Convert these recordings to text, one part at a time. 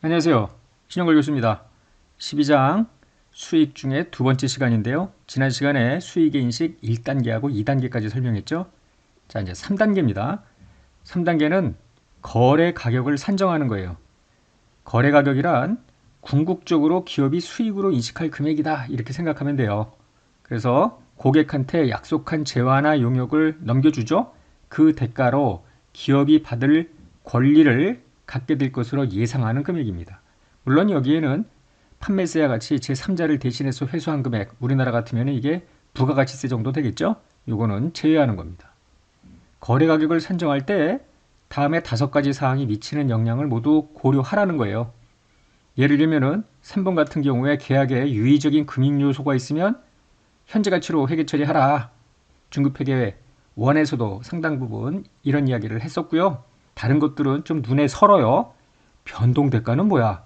안녕하세요. 신영걸 교수입니다. 12장 수익 중에 두 번째 시간인데요. 지난 시간에 수익의 인식 1단계하고 2단계까지 설명했죠. 자, 이제 3단계입니다. 3단계는 거래 가격을 산정하는 거예요. 거래 가격이란 궁극적으로 기업이 수익으로 인식할 금액이다, 이렇게 생각하면 돼요. 그래서 고객한테 약속한 재화나 용역을 넘겨주죠. 그 대가로 기업이 받을 권리를 갖게 될 것으로 예상하는 금액입니다. 물론 여기에는 판매세와 같이 제3자를 대신해서 회수한 금액, 우리나라 같으면 이게 부가가치세 정도 되겠죠? 요거는 제외하는 겁니다. 거래 가격을 산정할 때 다음에 5가지 사항이 미치는 영향을 모두 고려하라는 거예요. 예를 들면은 3번 같은 경우에 계약에 유의적인 금융 요소가 있으면 현재 가치로 회계 처리하라. 중급회계 1에서도 상당 부분 이런 이야기를 했었고요. 다른 것들은 좀 눈에 설어요. 변동대가는 뭐야?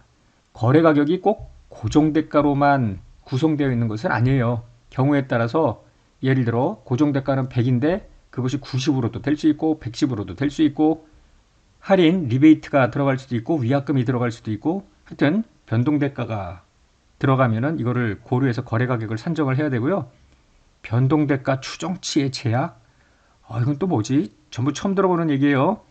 거래 가격이 꼭 고정대가로만 구성되어 있는 것은 아니에요. 경우에 따라서 예를 들어 고정대가는 100인데 그것이 90으로도 될 수 있고 110으로도 될 수 있고 할인, 리베이트가 들어갈 수도 있고 위약금이 들어갈 수도 있고 하여튼 변동대가가 들어가면은 이거를 고려해서 거래 가격을 산정을 해야 되고요. 변동대가 추정치의 제약? 이건 또 뭐지? 전부 처음 들어보는 얘기예요.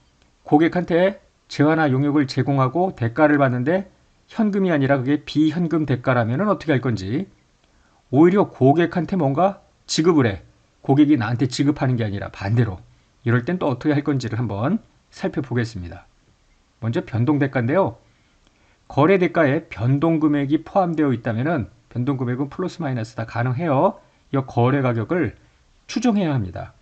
고객한테 재화나 용역을 제공하고 대가를 받는데 현금이 아니라 그게 비현금 대가라면 어떻게 할 건지, 오히려 고객한테 뭔가 지급을 해. 고객이 나한테 지급하는 게 아니라 반대로. 이럴 땐 또 어떻게 할 건지를 한번 살펴보겠습니다. 먼저 변동대가인데요. 거래대가에 변동금액이 포함되어 있다면 변동금액은 플러스 마이너스 다 가능해요. 이 거래 가격을 추정해야 합니다.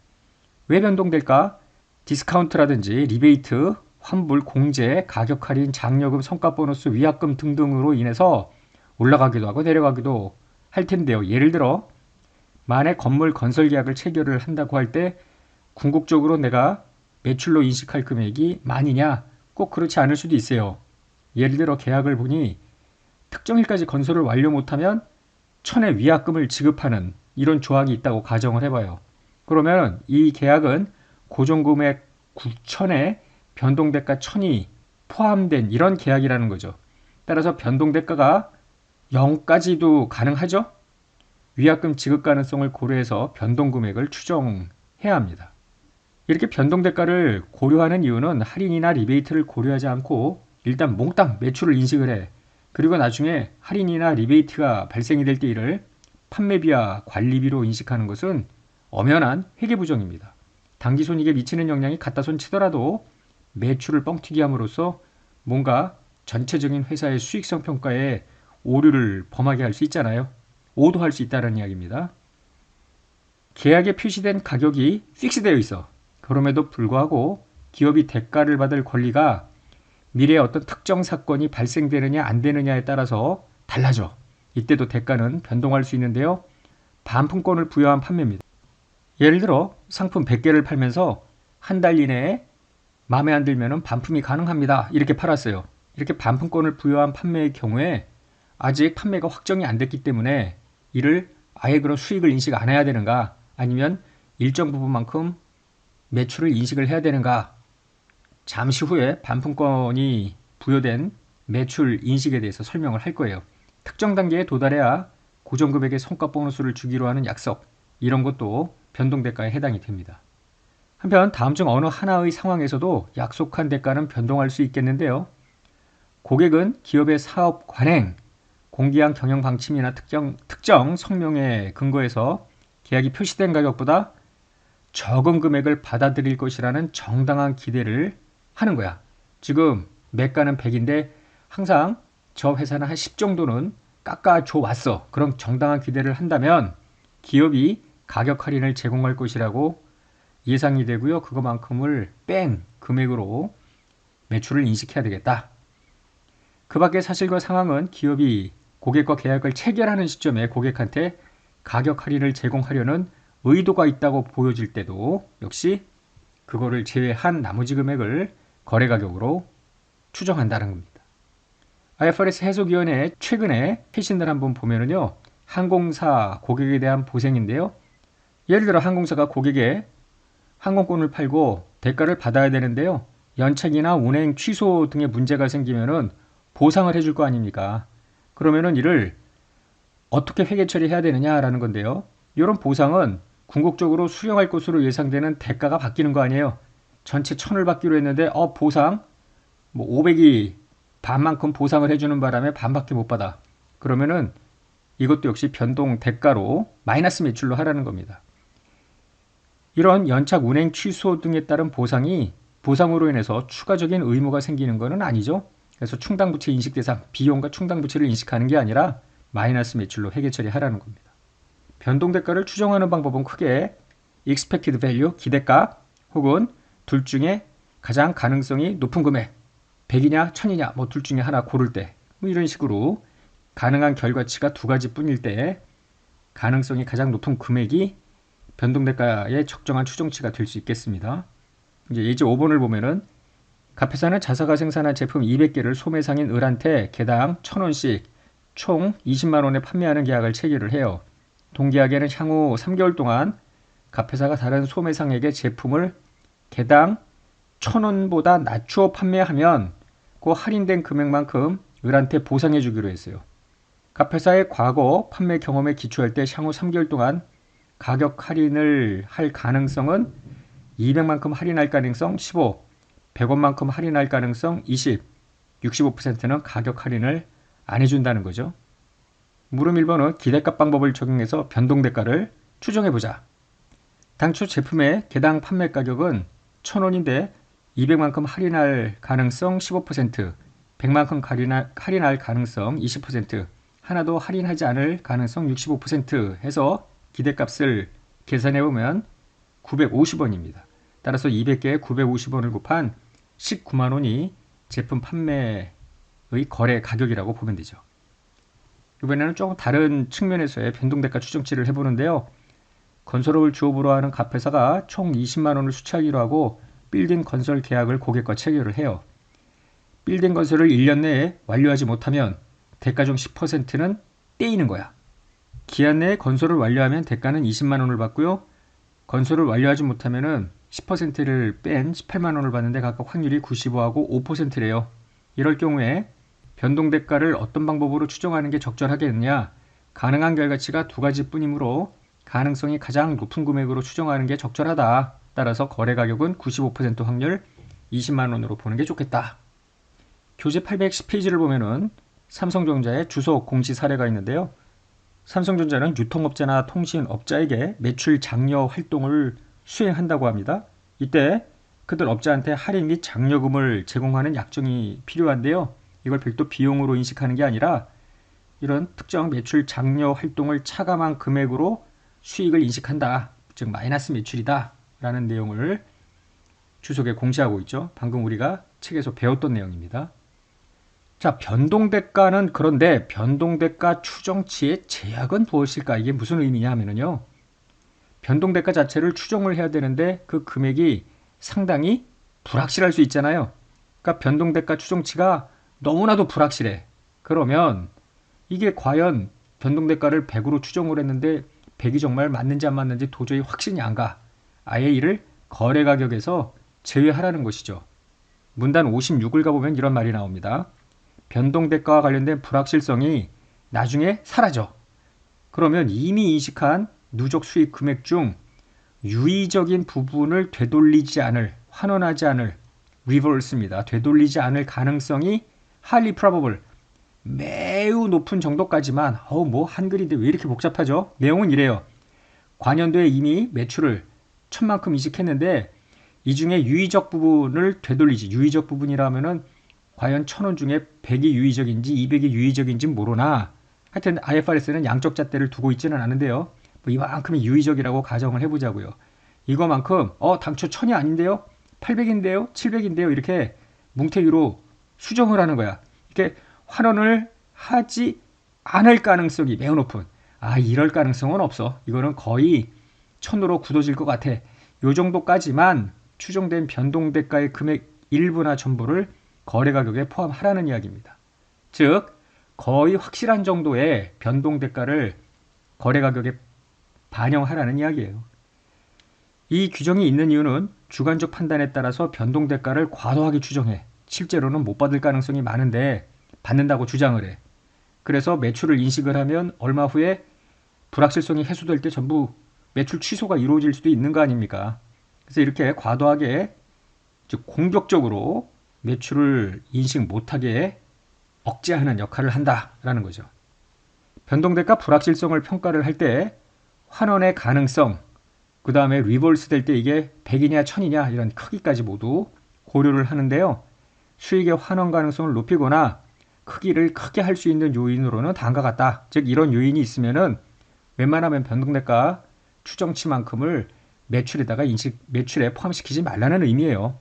왜 변동될까? 디스카운트라든지 리베이트, 환불, 공제, 가격 할인, 장려금, 성과 보너스, 위약금 등등으로 인해서 올라가기도 하고 내려가기도 할 텐데요. 예를 들어 만약 건물 건설 계약을 체결을 한다고 할 때 궁극적으로 내가 매출로 인식할 금액이 만이냐? 꼭 그렇지 않을 수도 있어요. 예를 들어 계약을 보니 특정일까지 건설을 완료 못하면 1,000의 위약금을 지급하는 이런 조항이 있다고 가정을 해봐요. 그러면 이 계약은 고정금액 9,000에 변동대가 1,000이 포함된 이런 계약이라는 거죠. 따라서 변동대가가 0까지도 가능하죠. 위약금 지급 가능성을 고려해서 변동금액을 추정해야 합니다. 이렇게 변동대가를 고려하는 이유는 할인이나 리베이트를 고려하지 않고 일단 몽땅 매출을 인식을 해. 그리고 나중에 할인이나 리베이트가 발생이 될 때 이를 판매비와 관리비로 인식하는 것은 엄연한 회계부정입니다. 당기손익에 미치는 영향이 같다 손 치더라도 매출을 뻥튀기 함으로써 뭔가 전체적인 회사의 수익성 평가에 오류를 범하게 할 수 있잖아요. 오도할 수 있다는 이야기입니다. 계약에 표시된 가격이 픽스되어 있어. 그럼에도 불구하고 기업이 대가를 받을 권리가 미래에 어떤 특정 사건이 발생되느냐 안 되느냐에 따라서 달라져. 이때도 대가는 변동할 수 있는데요. 반품권을 부여한 판매입니다. 예를 들어 상품 100개를 팔면서 한 달 이내에 마음에 안 들면 반품이 가능합니다. 이렇게 팔았어요. 이렇게 반품권을 부여한 판매의 경우에 아직 판매가 확정이 안 됐기 때문에 이를 아예 그런 수익을 인식 안 해야 되는가, 아니면 일정 부분만큼 매출을 인식을 해야 되는가, 잠시 후에 반품권이 부여된 매출 인식에 대해서 설명을 할 거예요. 특정 단계에 도달해야 고정금액의 성과 보너스를 주기로 하는 약속, 이런 것도 변동대가에 해당이 됩니다. 한편 다음 중 어느 하나의 상황에서도 약속한 대가는 변동할 수 있겠는데요. 고객은 기업의 사업 관행, 공기한 경영 방침이나 특정 성명에 근거해서 계약이 표시된 가격보다 적은 금액을 받아들일 것이라는 정당한 기대를 하는 거야. 지금 매가는 100인데 항상 저 회사는 한 10 정도는 깎아줘 왔어. 그럼 정당한 기대를 한다면 기업이 가격 할인을 제공할 것이라고 예상이 되고요. 그거만큼을 뺀 금액으로 매출을 인식해야 되겠다. 그 밖의 사실과 상황은 기업이 고객과 계약을 체결하는 시점에 고객한테 가격 할인을 제공하려는 의도가 있다고 보여질 때도 역시 그거를 제외한 나머지 금액을 거래 가격으로 추정한다는 겁니다. IFRS 해석위원회 최근에 회신을 한번 보면은요, 항공사 고객에 대한 보상인데요. 예를 들어 항공사가 고객에 항공권을 팔고 대가를 받아야 되는데요. 연착이나 운행 취소 등의 문제가 생기면은 보상을 해줄 거 아닙니까? 그러면은 이를 어떻게 회계 처리해야 되느냐라는 건데요. 이런 보상은 궁극적으로 수령할 것으로 예상되는 대가가 바뀌는 거 아니에요. 전체 1000을 받기로 했는데 보상 뭐 500이 반만큼 보상을 해주는 바람에 반밖에 못 받아. 그러면은 이것도 역시 변동 대가로 마이너스 매출로 하라는 겁니다. 이런 연착 운행 취소 등에 따른 보상으로 인해서 추가적인 의무가 생기는 것은 아니죠. 그래서 충당부채 인식 대상, 비용과 충당부채를 인식하는 게 아니라 마이너스 매출로 회계 처리하라는 겁니다. 변동대가를 추정하는 방법은 크게 expected value, 기대가, 혹은 둘 중에 가장 가능성이 높은 금액, 100이냐 1000이냐 뭐 둘 중에 하나 고를 때, 뭐 이런 식으로 가능한 결과치가 두 가지뿐일 때 가능성이 가장 높은 금액이 변동대가의 적정한 추정치가 될 수 있겠습니다. 이제 예제 5번을 보면은 갑회사는 자사가 생산한 제품 200개를 소매상인 을한테 개당 1000원씩 총 20만 원에 판매하는 계약을 체결을 해요. 동계약에는 향후 3개월 동안 갑회사가 다른 소매상에게 제품을 개당 1000원보다 낮추어 판매하면 그 할인된 금액만큼 을한테 보상해 주기로 했어요. 갑회사의 과거 판매 경험에 기초할 때 향후 3개월 동안 가격 할인을 할 가능성은 200만큼 할인할 가능성 15, 100원만큼 할인할 가능성 20, 65%는 가격 할인을 안 해준다는 거죠. 물음 1번은 기대값 방법을 적용해서 변동대가를 추정해보자. 당초 제품의 개당 판매 가격은 1000원인데 200만큼 할인할 가능성 15%, 100만큼 할인할 가능성 20%, 하나도 할인하지 않을 가능성 65% 해서 기대값을 계산해보면 950원입니다. 따라서 200개에 950원을 곱한 19만 원이 제품 판매의 거래 가격이라고 보면 되죠. 이번에는 조금 다른 측면에서의 변동대가 추정치를 해보는데요. 건설업을 주업으로 하는 갑회사가 총 20만 원을 수취하기로 하고 빌딩 건설 계약을 고객과 체결을 해요. 빌딩 건설을 1년 내에 완료하지 못하면 대가 중 10%는 떼이는 거야. 기한 내에 건설을 완료하면 대가는 20만 원을 받고요. 건설을 완료하지 못하면 10%를 뺀 18만 원을 받는데 각각 확률이 95하고 5%래요. 이럴 경우에 변동대가를 어떤 방법으로 추정하는 게 적절하겠느냐? 가능한 결과치가 두 가지뿐이므로 가능성이 가장 높은 금액으로 추정하는 게 적절하다. 따라서 거래가격은 95% 확률 20만 원으로 보는 게 좋겠다. 교재 810페이지를 보면은 삼성전자의 주소 공시 사례가 있는데요. 삼성전자는 유통업자나 통신업자에게 매출 장려 활동을 수행한다고 합니다. 이때 그들 업자한테 할인 및 장려금을 제공하는 약정이 필요한데요. 이걸 별도 비용으로 인식하는 게 아니라 이런 특정 매출 장려 활동을 차감한 금액으로 수익을 인식한다. 즉 마이너스 매출이다. 라는 내용을 주석에 공시하고 있죠. 방금 우리가 책에서 배웠던 내용입니다. 자, 변동대가는 그런데 변동대가 추정치의 제약은 무엇일까? 이게 무슨 의미냐 하면요. 변동대가 자체를 추정을 해야 되는데 그 금액이 상당히 불확실할 수 있잖아요. 그러니까 변동대가 추정치가 너무나도 불확실해. 그러면 이게 과연 변동대가를 100으로 추정을 했는데 100이 정말 맞는지 안 맞는지 도저히 확신이 안 가. 아예 이를 거래가격에서 제외하라는 것이죠. 문단 56을 가보면 이런 말이 나옵니다. 변동대가와 관련된 불확실성이 나중에 사라져. 그러면 이미 인식한 누적 수익 금액 중 유의적인 부분을 되돌리지 않을, 환원하지 않을, reverse입니다. 되돌리지 않을 가능성이 highly probable, 매우 높은 정도까지만, 뭐 한글인데 왜 이렇게 복잡하죠? 내용은 이래요. 관연도에 이미 매출을 1000만큼 인식했는데 이 중에 유의적 부분을 되돌리지. 유의적 부분이라면은 과연 1000원 중에 100이 유의적인지 200이 유의적인지 모르나. 하여튼 IFRS는 양적 잣대를 두고 있지는 않은데요. 뭐 이만큼이 유의적이라고 가정을 해보자고요. 이거만큼 당초 1000이 아닌데요. 800인데요. 700인데요. 이렇게 뭉태기로 수정을 하는 거야. 이렇게 환원을 하지 않을 가능성이 매우 높은. 이럴 가능성은 없어. 이거는 거의 1000으로 굳어질 것 같아. 요 정도까지만 추정된 변동대가의 금액 일부나 전부를 거래가격에 포함하라는 이야기입니다. 즉 거의 확실한 정도의 변동대가를 거래가격에 반영하라는 이야기예요. 이 규정이 있는 이유는 주관적 판단에 따라서 변동대가를 과도하게 추정해 실제로는 못 받을 가능성이 많은데 받는다고 주장을 해. 그래서 매출을 인식을 하면 얼마 후에 불확실성이 해소될 때 전부 매출 취소가 이루어질 수도 있는 거 아닙니까? 그래서 이렇게 과도하게 즉 공격적으로 매출을 인식 못하게 억제하는 역할을 한다라는 거죠. 변동대가 불확실성을 평가를 할 때 환원의 가능성, 그 다음에 리버스 될 때 이게 100이냐 1000이냐 이런 크기까지 모두 고려를 하는데요. 수익의 환원 가능성을 높이거나 크기를 크게 할 수 있는 요인으로는 다음과 같다. 즉 이런 요인이 있으면은 웬만하면 변동대가 추정치만큼을 매출에 포함시키지 말라는 의미예요.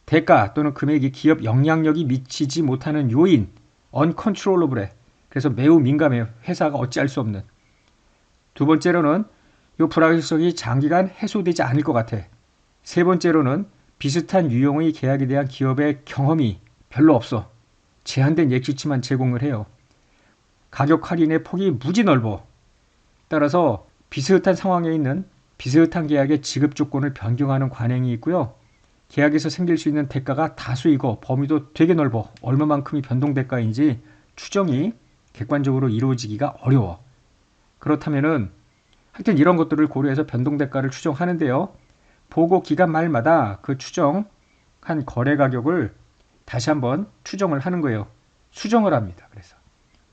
대가 또는 금액이 기업 영향력이 미치지 못하는 요인, uncontrollable에 그래서 매우 민감해요. 회사가 어찌할 수 없는. 두 번째로는 이 불확실성이 장기간 해소되지 않을 것 같아. 세 번째로는 비슷한 유형의 계약에 대한 기업의 경험이 별로 없어. 제한된 예측치만 제공을 해요. 가격 할인의 폭이 무지 넓어. 따라서 비슷한 상황에 있는 비슷한 계약의 지급 조건을 변경하는 관행이 있고요. 계약에서 생길 수 있는 대가가 다수이고 범위도 되게 넓어. 얼마만큼이 변동대가인지 추정이 객관적으로 이루어지기가 어려워. 그렇다면은 하여튼 이런 것들을 고려해서 변동대가를 추정하는데요. 보고 기간 말마다 그 추정한 거래 가격을 다시 한번 추정을 하는 거예요. 수정을 합니다. 그래서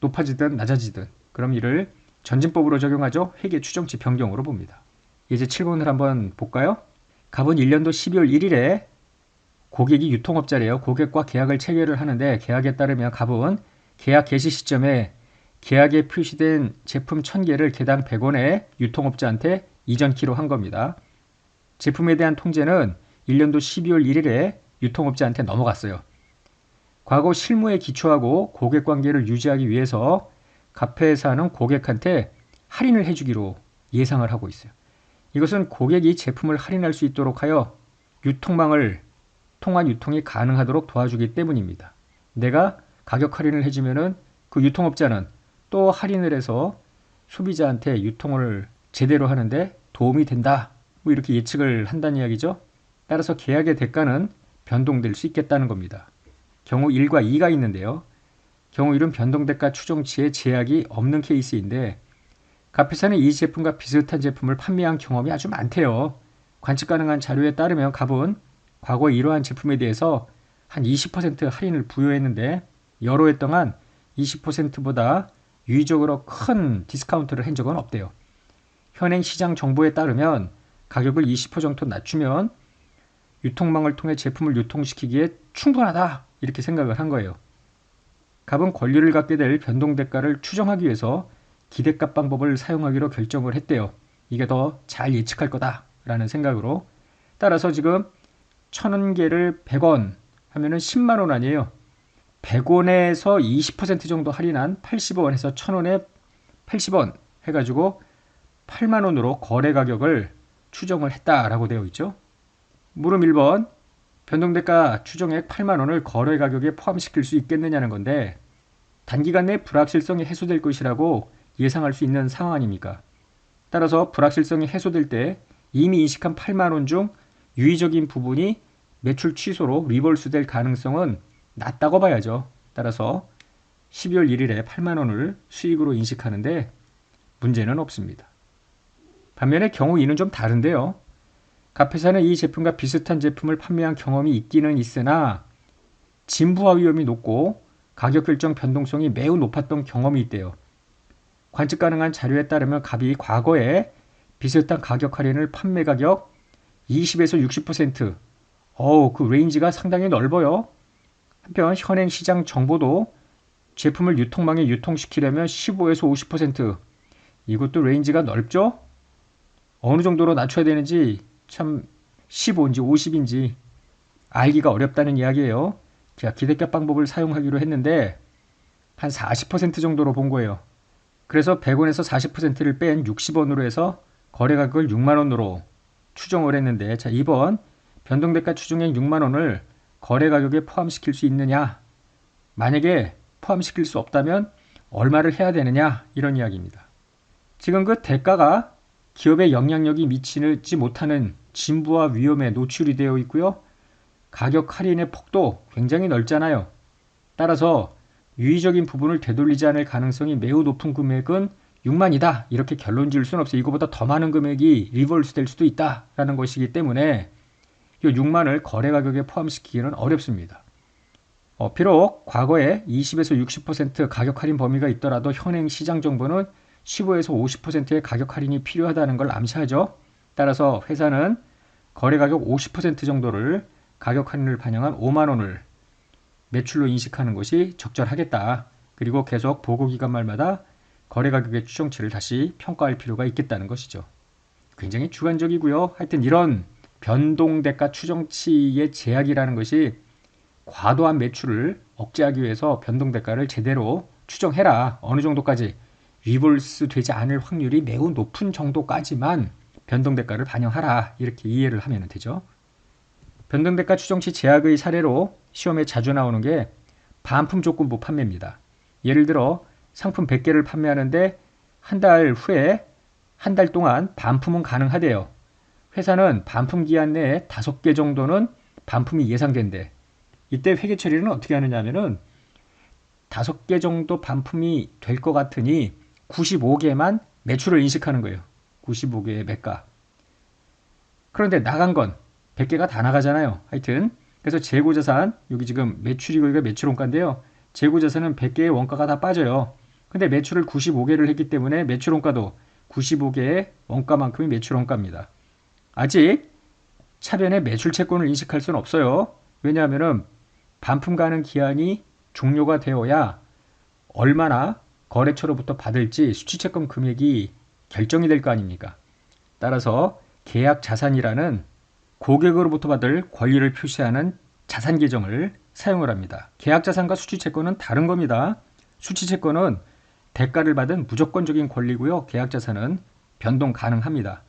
높아지든 낮아지든 그럼 이를 전진법으로 적용하죠. 회계 추정치 변경으로 봅니다. 이제 7번을 한번 볼까요? 갑은 1년도 12월 1일에 고객이 유통업자래요. 고객과 계약을 체결을 하는데 계약에 따르면 갑은 계약 개시 시점에 계약에 표시된 제품 1000개를 개당 100원에 유통업자한테 이전키로 한 겁니다. 제품에 대한 통제는 1년도 12월 1일에 유통업자한테 넘어갔어요. 과거 실무에 기초하고 고객 관계를 유지하기 위해서 갑회사는 고객한테 할인을 해주기로 예상을 하고 있어요. 이것은 고객이 제품을 할인할 수 있도록 하여 통한 유통이 가능하도록 도와주기 때문입니다. 내가 가격 할인을 해주면은 그 유통업자는 또 할인을 해서 소비자한테 유통을 제대로 하는데 도움이 된다. 뭐 이렇게 예측을 한다는 이야기죠. 따라서 계약의 대가는 변동될 수 있겠다는 겁니다. 경우 1과 2가 있는데요. 경우 1은 변동대가 추정치에 제약이 없는 케이스인데 갑회사는 이 제품과 비슷한 제품을 판매한 경험이 아주 많대요. 관측 가능한 자료에 따르면 갑은 과거에 이러한 제품에 대해서 한 20% 할인을 부여했는데 여러 해 동안 20%보다 유의적으로 큰 디스카운트를 한 적은 없대요. 현행 시장 정보에 따르면 가격을 20% 정도 낮추면 유통망을 통해 제품을 유통시키기에 충분하다 이렇게 생각을 한 거예요. 갑은 권리를 갖게 될 변동대가를 추정하기 위해서 기대값 방법을 사용하기로 결정을 했대요. 이게 더 잘 예측할 거다라는 생각으로. 따라서 지금 1000개를 100원 하면은 10만 원 아니에요. 100원에서 20% 정도 할인한 80원에서 1000원에 80원 해가지고 8만 원으로 거래 가격을 추정을 했다라고 되어 있죠. 물음 1번 변동대가 추정액 8만 원을 거래 가격에 포함시킬 수 있겠느냐는 건데 단기간 내 불확실성이 해소될 것이라고 예상할 수 있는 상황 아닙니까? 따라서 불확실성이 해소될 때 이미 인식한 8만 원 중 유의적인 부분이 매출 취소로 리버스 될 가능성은 낮다고 봐야죠. 따라서 12월 1일에 8만 원을 수익으로 인식하는데 문제는 없습니다. 반면에 경우 2는 좀 다른데요. 갑회사는 이 제품과 비슷한 제품을 판매한 경험이 있기는 있으나 진부화 위험이 높고 가격 결정 변동성이 매우 높았던 경험이 있대요. 관측 가능한 자료에 따르면 갑이 과거에 비슷한 가격 할인을 판매 가격 20에서 60%, 그 레인지가 상당히 넓어요. 한편 현행 시장 정보도 제품을 유통망에 유통시키려면 15에서 50%, 이것도 레인지가 넓죠? 어느 정도로 낮춰야 되는지 참 15인지 50인지 알기가 어렵다는 이야기예요. 제가 기대값 방법을 사용하기로 했는데 한 40% 정도로 본 거예요. 그래서 100원에서 40%를 뺀 60원으로 해서 거래 가격을 6만 원으로 추정을 했는데 자 2번 변동대가 추정액 6만 원을 거래 가격에 포함시킬 수 있느냐? 만약에 포함시킬 수 없다면 얼마를 해야 되느냐? 이런 이야기입니다. 지금 그 대가가 기업의 영향력이 미치지 못하는 진부와 위험에 노출이 되어 있고요. 가격 할인의 폭도 굉장히 넓잖아요. 따라서 유의적인 부분을 되돌리지 않을 가능성이 매우 높은 금액은 6만이다. 이렇게 결론 지을 수는 없어요. 이거보다 더 많은 금액이 리버스 될 수도 있다라는 것이기 때문에 이 6만을 거래 가격에 포함시키기는 어렵습니다. 비록 과거에 20에서 60% 가격 할인 범위가 있더라도 현행 시장 정보는 15에서 50%의 가격 할인이 필요하다는 걸 암시하죠. 따라서 회사는 거래 가격 50% 정도를 가격 할인을 반영한 5만 원을 매출로 인식하는 것이 적절하겠다. 그리고 계속 보고기간 말마다 거래 가격의 추정치를 다시 평가할 필요가 있겠다는 것이죠. 굉장히 주관적이고요. 하여튼 이런 변동대가 추정치의 제약이라는 것이 과도한 매출을 억제하기 위해서 변동대가를 제대로 추정해라. 어느 정도까지 리버스 되지 않을 확률이 매우 높은 정도까지만 변동대가를 반영하라. 이렇게 이해를 하면 되죠. 변동대가 추정치 제약의 사례로 시험에 자주 나오는 게 반품 조건부 판매입니다. 예를 들어 상품 100개를 판매하는데 한 달 후에 한 달 동안 반품은 가능하대요. 회사는 반품 기한 내에 5개 정도는 반품이 예상된대. 이때 회계 처리는 어떻게 하느냐 하면은 5개 정도 반품이 될 것 같으니 95개만 매출을 인식하는 거예요. 95개의 매가. 그런데 나간 건 100개가 다 나가잖아요. 하여튼 그래서 재고자산, 여기 지금 매출이고 이거 매출원가인데요. 재고자산은 100개의 원가가 다 빠져요. 근데 매출을 95개를 했기 때문에 매출원가도 95개의 원가만큼이 매출원가입니다. 아직 차변에 매출 채권을 인식할 수는 없어요. 왜냐하면 반품 가능 기한이 종료가 되어야 얼마나 거래처로부터 받을지 수취채권 금액이 결정이 될 거 아닙니까? 따라서 계약 자산이라는 고객으로부터 받을 권리를 표시하는 자산 계정을 사용을 합니다. 계약 자산과 수취채권은 다른 겁니다. 수취채권은 대가를 받은 무조건적인 권리고요. 계약 자산은 변동 가능합니다.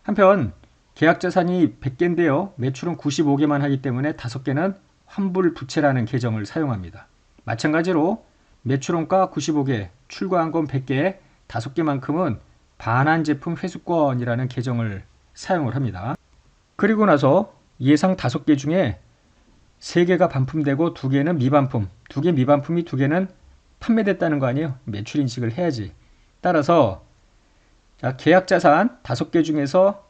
한편 계약 자산이 100개인데요. 매출은 95개만 하기 때문에 5개는 환불 부채라는 계정을 사용합니다. 마찬가지로 매출원가 95개, 출고한 건 100개, 5개만큼은 반환 제품 회수권이라는 계정을 사용을 합니다. 그리고 나서 예상 5개 중에 3개가 반품되고 2개는 미반품, 2개 미반품이 2개는 판매됐다는 거 아니에요? 매출 인식을 해야지. 따라서 계약 자산 5개 중에서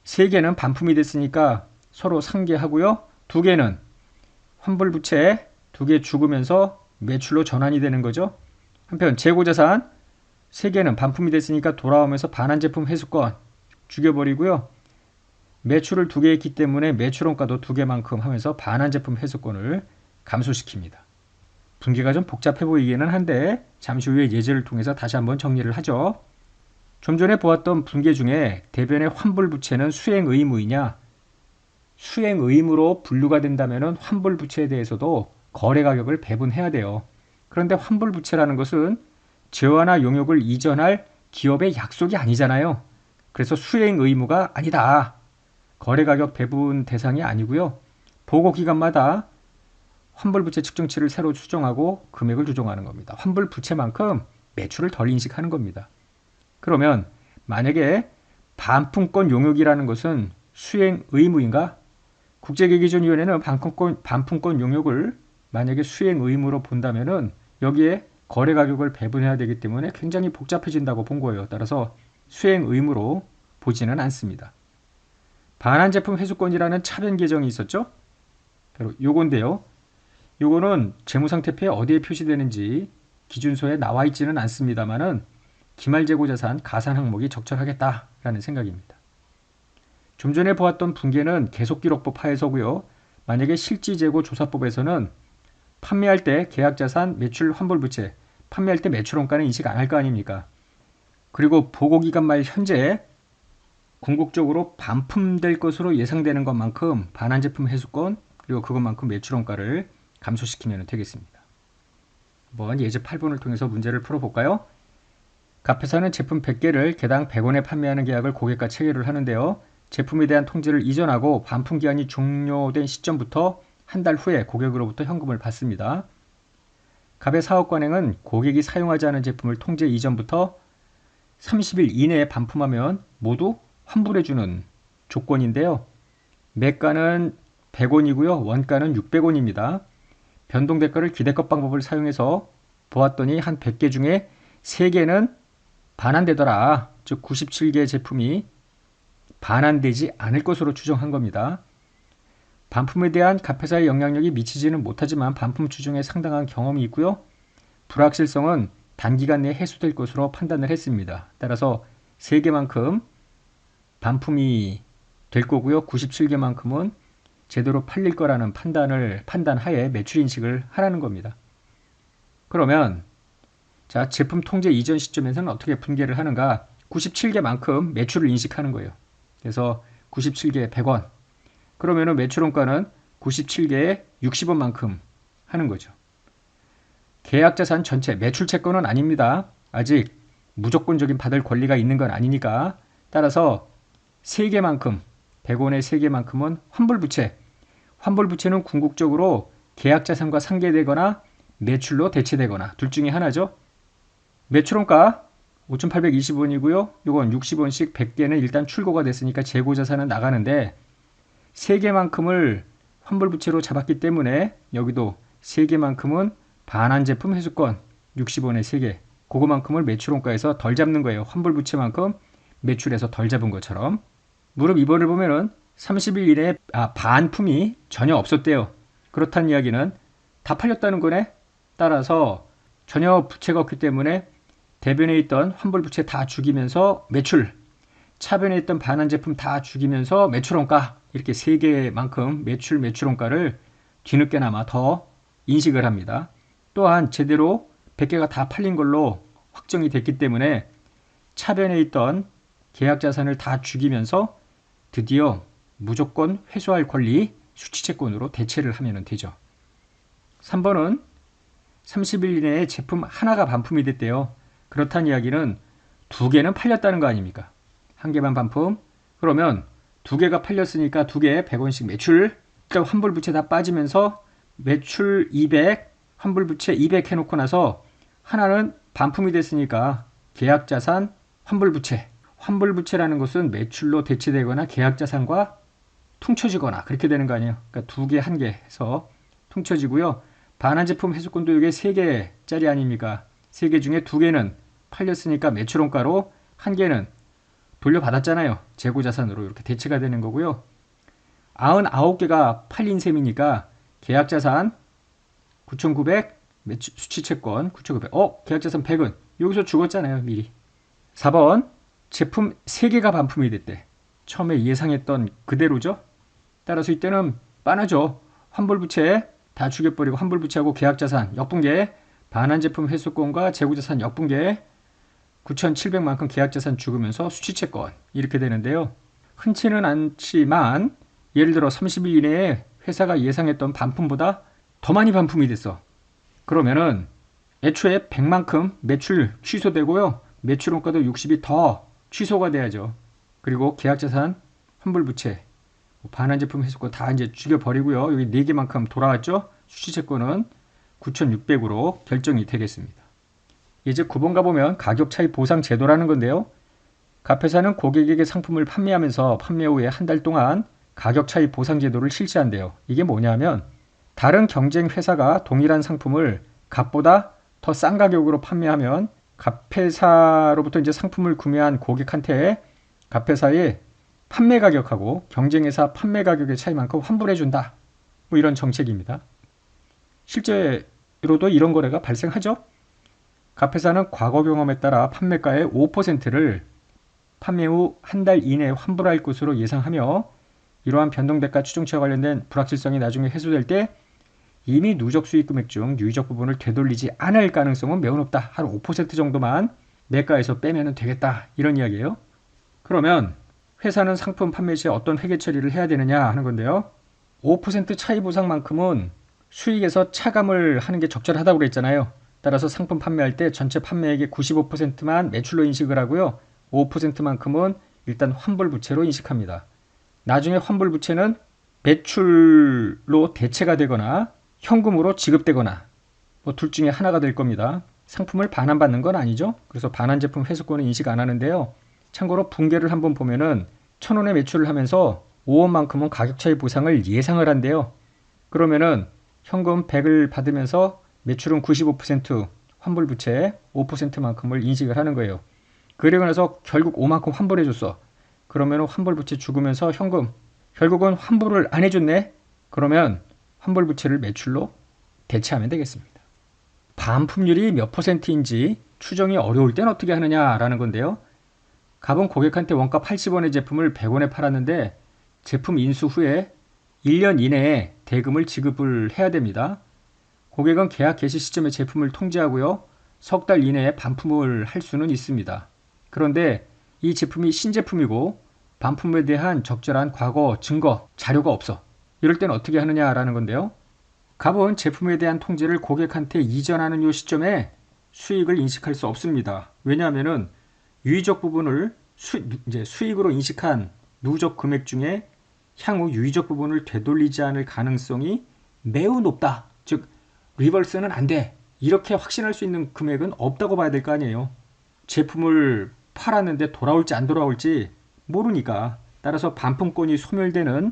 3개는 반품이 됐으니까 서로 상계하고요. 2개는 환불 부채 2개 죽으면서 매출로 전환이 되는 거죠. 한편 재고자산 3개는 반품이 됐으니까 돌아오면서 반환 제품 회수권 죽여버리고요. 매출을 2개 했기 때문에 매출원가도 2개만큼 하면서 반환 제품 회수권을 감소시킵니다. 분기가 좀 복잡해 보이기는 한데 잠시 후에 예제를 통해서 다시 한번 정리를 하죠. 좀 전에 보았던 분계 중에 대변의 환불 부채는 수행 의무이냐? 수행 의무로 분류가 된다면 환불 부채에 대해서도 거래 가격을 배분해야 돼요. 그런데 환불 부채라는 것은 재화나 용역을 이전할 기업의 약속이 아니잖아요. 그래서 수행 의무가 아니다. 거래 가격 배분 대상이 아니고요. 보고 기간마다 환불 부채 측정치를 새로 수정하고 금액을 조정하는 겁니다. 환불 부채만큼 매출을 덜 인식하는 겁니다. 그러면 만약에 반품권 용역이라는 것은 수행 의무인가? 국제기기준위원회는 반품권 용역을 만약에 수행 의무로 본다면은 여기에 거래 가격을 배분해야 되기 때문에 굉장히 복잡해진다고 본 거예요. 따라서 수행 의무로 보지는 않습니다. 반환 제품 회수권이라는 차변 계정이 있었죠? 바로 요건데요. 요거는 재무상태표에 어디에 표시되는지 기준서에 나와 있지는 않습니다만은 기말재고자산 가산 항목이 적절하겠다라는 생각입니다. 좀 전에 보았던 분계는 계속기록법 하에서고요. 만약에 실지재고조사법에서는 판매할 때 계약자산, 매출, 환불부채, 판매할 때 매출원가는 인식 안 할 거 아닙니까? 그리고 보고기간 말 현재 궁극적으로 반품될 것으로 예상되는 것만큼 반환제품 회수권 그리고 그것만큼 매출원가를 감소시키면 되겠습니다. 한번 예제 8번을 통해서 문제를 풀어볼까요? 갑회사는 제품 100개를 개당 100원에 판매하는 계약을 고객과 체결을 하는데요. 제품에 대한 통지를 이전하고 반품 기한이 종료된 시점부터 한 달 후에 고객으로부터 현금을 받습니다. 갑의 사업관행은 고객이 사용하지 않은 제품을 통제 이전부터 30일 이내에 반품하면 모두 환불해주는 조건인데요. 매가는 100원이고요. 원가는 600원입니다. 변동대가를 기대값 방법을 사용해서 보았더니 한 100개 중에 3개는 반환되더라. 즉 97개 제품이 반환되지 않을 것으로 추정한 겁니다. 반품에 대한 갑회사의 영향력이 미치지는 못하지만 반품 추정에 상당한 경험이 있고요. 불확실성은 단기간 내에 해소될 것으로 판단을 했습니다. 따라서 3개만큼 반품이 될 거고요. 97개만큼은 제대로 팔릴 거라는 판단하에 매출 인식을 하라는 겁니다. 그러면 자, 제품 통제 이전 시점에서는 어떻게 분계를 하는가? 97개만큼 매출을 인식하는 거예요. 그래서 97개에 100원. 그러면은 매출원가는 97개에 60원만큼 하는 거죠. 계약자산 전체 매출 채권은 아닙니다. 아직 무조건적인 받을 권리가 있는 건 아니니까. 따라서 3개만큼 100원의 3개만큼은 환불부채. 환불부채는 궁극적으로 계약자산과 상계되거나 매출로 대체되거나 둘 중에 하나죠. 매출원가 5,820원이고요. 이건 60원씩 100개는 일단 출고가 됐으니까 재고자산은 나가는데 3개만큼을 환불부채로 잡았기 때문에 여기도 3개만큼은 반환제품 회수권 60원에 3개 그거만큼을 매출원가에서 덜 잡는 거예요. 환불부채만큼 매출에서 덜 잡은 것처럼. 무릎 2번을 보면은 30일 이내에 반품이 전혀 없었대요. 그렇다는 이야기는 다 팔렸다는 거네. 따라서 전혀 부채가 없기 때문에 대변에 있던 환불부채 다 죽이면서 매출, 차변에 있던 반환제품 다 죽이면서 매출원가 이렇게 3개만큼 매출원가를 뒤늦게나마 더 인식을 합니다. 또한 제대로 100개가 다 팔린 걸로 확정이 됐기 때문에 차변에 있던 계약자산을 다 죽이면서 드디어 무조건 회수할 권리 수취채권으로 대체를 하면 되죠. 3번은 30일 이내에 제품 하나가 반품이 됐대요. 그렇다는 이야기는 2개는 팔렸다는 거 아닙니까? 1개만 반품. 그러면 2개가 팔렸으니까 2개에 100원씩 매출. 그러니까 환불부채 다 빠지면서 매출 200, 환불부채 200 해놓고 나서 하나는 반품이 됐으니까 계약자산, 환불부채. 환불부채라는 것은 매출로 대체되거나 계약자산과 퉁쳐지거나 그렇게 되는 거 아니에요. 그러니까 2개, 1개 해서 퉁쳐지고요. 반환제품 회수권도 이게 3개짜리 아닙니까? 3개 중에 2개는 팔렸으니까 매출원가로 1개는 돌려받았잖아요. 재고자산으로 이렇게 대체가 되는 거고요. 99개가 팔린 셈이니까 계약자산 9,900, 수취채권 9,900. 계약자산 100은 여기서 죽었잖아요. 미리. 4번 제품 3개가 반품이 됐대. 처음에 예상했던 그대로죠. 따라서 이때는 빤하죠. 환불부채 다 죽여버리고 환불부채하고 계약자산 역분계, 반환제품 회수권과 재고자산 역분계 9,700만큼 계약자산 죽으면서 수취채권 이렇게 되는데요. 흔치는 않지만 예를 들어 30일 이내에 회사가 예상했던 반품보다 더 많이 반품이 됐어. 그러면은 애초에 100만큼 매출 취소되고요. 매출원가도 60이 더 취소가 돼야죠. 그리고 계약자산, 환불부채, 반환제품 회수권 다 이제 죽여버리고요. 여기 4개만큼 돌아왔죠. 수취채권은 9,600으로 결정이 되겠습니다. 이제 9번 가보면 가격 차이 보상 제도라는 건데요. 갑회사는 고객에게 상품을 판매하면서 판매 후에 한 달 동안 가격 차이 보상 제도를 실시한대요. 이게 뭐냐면 다른 경쟁 회사가 동일한 상품을 갑보다 더 싼 가격으로 판매하면 갑회사로부터 이제 상품을 구매한 고객한테 갑회사의 판매 가격하고 경쟁회사 판매 가격의 차이만큼 환불해준다. 뭐 이런 정책입니다. 실제로도 이런 거래가 발생하죠. 갑회사는 과거 경험에 따라 판매가의 5%를 판매 후 한 달 이내에 환불할 것으로 예상하며 이러한 변동대가 추정치와 관련된 불확실성이 나중에 해소될 때 이미 누적 수익 금액 중 유의적 부분을 되돌리지 않을 가능성은 매우 높다. 한 5% 정도만 매가에서 빼면 되겠다. 이런 이야기예요. 그러면 회사는 상품 판매 시에 어떤 회계 처리를 해야 되느냐 하는 건데요. 5% 차이 보상만큼은 수익에서 차감을 하는 게 적절하다고 그랬잖아요. 따라서 상품 판매할 때 전체 판매액의 95%만 매출로 인식을 하고요. 5%만큼은 일단 환불부채로 인식합니다. 나중에 환불부채는 매출로 대체가 되거나 현금으로 지급되거나 뭐 둘 중에 하나가 될 겁니다. 상품을 반환받는 건 아니죠. 그래서 반환제품 회수권은 인식 안 하는데요. 참고로 분계를 한번 보면은 1,000원의 매출을 하면서 5원만큼은 가격 차이 보상을 예상을 한대요. 그러면은 현금 100을 받으면서 매출은 95%, 환불부채 5%만큼을 인식을 하는 거예요. 그리고 나서 결국 5만큼 환불해줬어. 그러면 환불부채 죽으면서 현금, 결국은 환불을 안 해줬네? 그러면 환불부채를 매출로 대체하면 되겠습니다. 반품률이 몇 %인지 추정이 어려울 땐 어떻게 하느냐라는 건데요. 갑은 고객한테 원가 80원의 제품을 100원에 팔았는데 제품 인수 후에 1년 이내에 대금을 지급을 해야 됩니다. 고객은 계약 개시 시점에 제품을 통지하고요. 석 달 이내에 반품을 할 수는 있습니다. 그런데 이 제품이 신제품이고 반품에 대한 적절한 과거 증거, 자료가 없어. 이럴 땐 어떻게 하느냐라는 건데요. 갑은 제품에 대한 통지를 고객한테 이전하는 이 시점에 수익을 인식할 수 없습니다. 왜냐하면 유의적 부분을 수익으로 인식한 누적 금액 중에 향후 유의적 부분을 되돌리지 않을 가능성이 매우 높다. 즉 리버스는 안 돼. 이렇게 확신할 수 있는 금액은 없다고 봐야 될 거 아니에요. 제품을 팔았는데 돌아올지 안 돌아올지 모르니까. 따라서 반품권이 소멸되는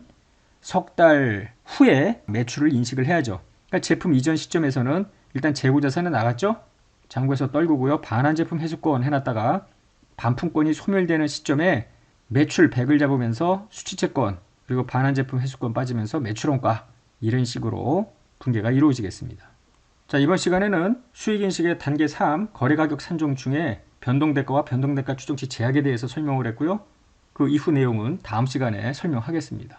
석 달 후에 매출을 인식을 해야죠. 그러니까 제품 이전 시점에서는 일단 재고자산은 나갔죠. 장부에서 떨구고요. 반환 제품 회수권 해놨다가 반품권이 소멸되는 시점에 매출 100을 잡으면서 수취채권 그리고 반환 제품 회수권 빠지면서 매출원가 이런 식으로 분계가 이루어지겠습니다. 자, 이번 시간에는 수익인식의 단계 3 거래가격 산정 중에 변동대가와 변동대가 추정치 제약에 대해서 설명을 했고요. 그 이후 내용은 다음 시간에 설명하겠습니다.